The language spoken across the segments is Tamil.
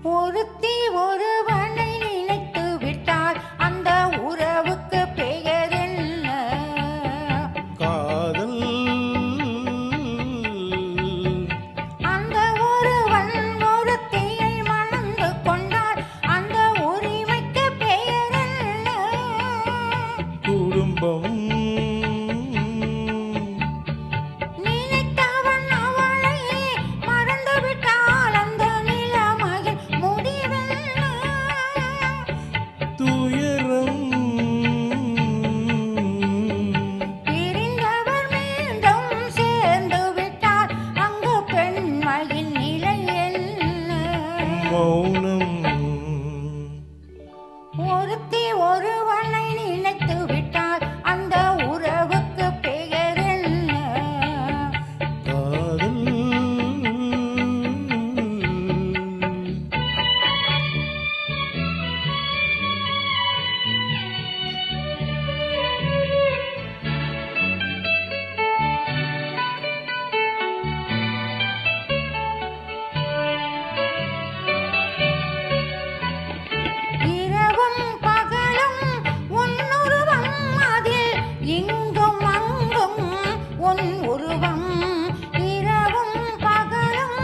ஒருத்தி ஒருவனை நினைத்து விட்டால் அந்த உறவுக்கு பெயர் என்ன? காதல். அந்த ஒருவன் ஒருத்தியை மணந்து கொண்டால் அந்த உரிமைக்கு பெயர் என்ன? குடும்பம். நினைத்தவன் அவளை மறந்து விட்டால் அந்த நிலைமையின் முடிவென்ன? துயரம். பிரிந்தவர் மீண்டும் சேர்ந்து விட்டால் அங்கு பெண்மையின் நிலை என்ன? மௌனம். ஒருத்தி ஒருவனை நினைத்து விட்டால் அந்த உறவுக்கு பெயர் என்ன? காதல். இரவும் பகலும் உன்னுருவம் அதில் இங்கும் அங்கும் உன் உருவம். இரவும் பகலும்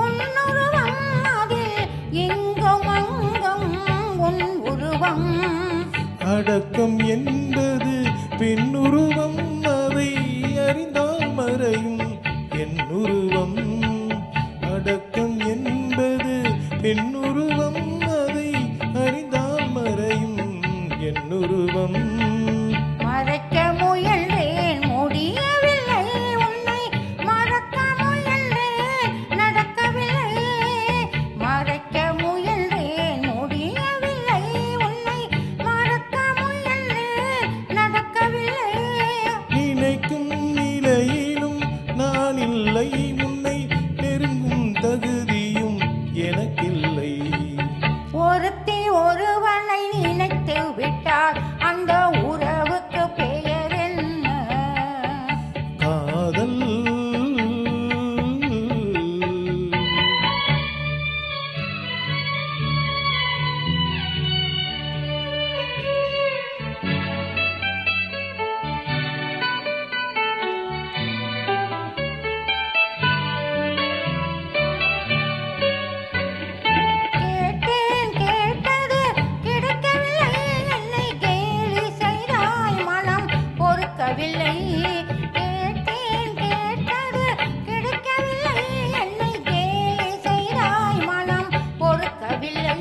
உன்னுருவம் அதில் இங்கும் அங்கும் உன் உருவம். அடக்கம் என்பது பெண்ணுருவம், அதை அறிந்தால் மறையும் என்னுருவம். அடக்கம் என்பது பெண்ணுருவம், அதை அறிந்தால் மறையும் என்னுருவம். மறைக்க முயன்றேன் முடியவில்லை, உன்னை மறக்க முயன்றேன் நடக்கவில்லை. மறைக்க முயன்றேன் முடியவில்லை, உன்னை மறக்க முயன்றேன் நடக்கவில்லை. நினைக்கும் நிலையிலும் நான் இல்லை, உன்னை நெருங்கும் தகுதியும் எனக்கில்லை. ஒருத்தி ஒருவனை நினைத்து விட்டால் அந்த உறவுக்கு பெயர் என்ன? காதல். கேட்டேன் கேட்டது கிடைக்கவில்லை, என்னை கேலி செய்தாய் மனம் பொறுக்கவில்லை. கேட்டேன் கேட்டது கிடைக்கவில்லை, என்னை கேலி செய்தாய் மனம் பொறுக்கவில்லை.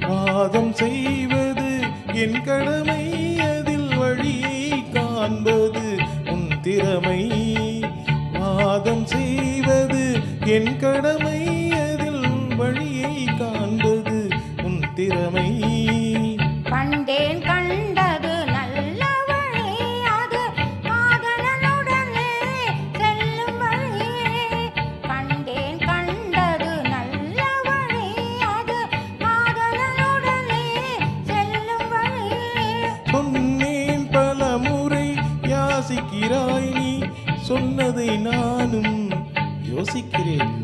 வாதம் செய்வது என் கடமை, அதில் வழியை காண்பது உன் திறமை. வாதம் செய்வது என் கடமை, அதில் வழியை காண்பது உன் திறமை. கண்டேன் கண்டது நல்ல வழி, அது காதலனுடனே செல்லும் வழி. கண்டேன் கண்டது நல்ல வழி, அது காதலனுடனே செல்லும் வழி. சொன்னேன் பல முறை, யாசிக்கிறாய் நீ, சொன்னதை நானும் யோசிக்கிறேன்.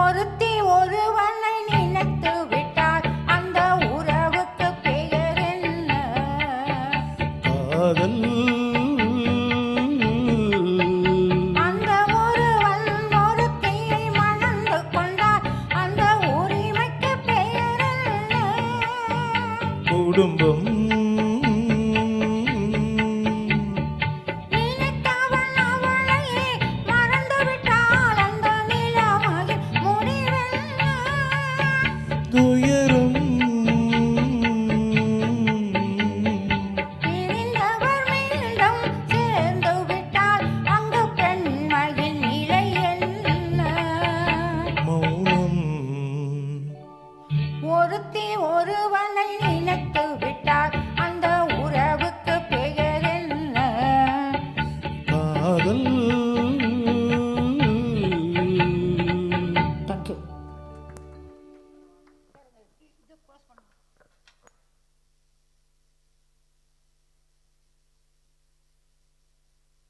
ஒருத்தி ஒருவனை நினைத்து விட்டால் அந்த உறவுக்கு பெயர் என்ன? காதல். அந்த ஒருவன் ஒருத்தியை மணந்து கொண்டால் அந்த உரிமைக்கு பெயர் என்ன? குடும்பம். நினைத்தவன் அவளை மறந்து விட்டால் அந்த நிலைமையின் முடிவென்ன? துயரம். பிரிந்தவர் மீண்டும் சேர்ந்து விட்டால் அங்கு பெண்மையின் நிலை என்ன? மௌனம். ஒருத்தி ஒருவனை நினைத்து விட்டால் அந்த உறவுக்கு பெயர் என்ன? காதல்.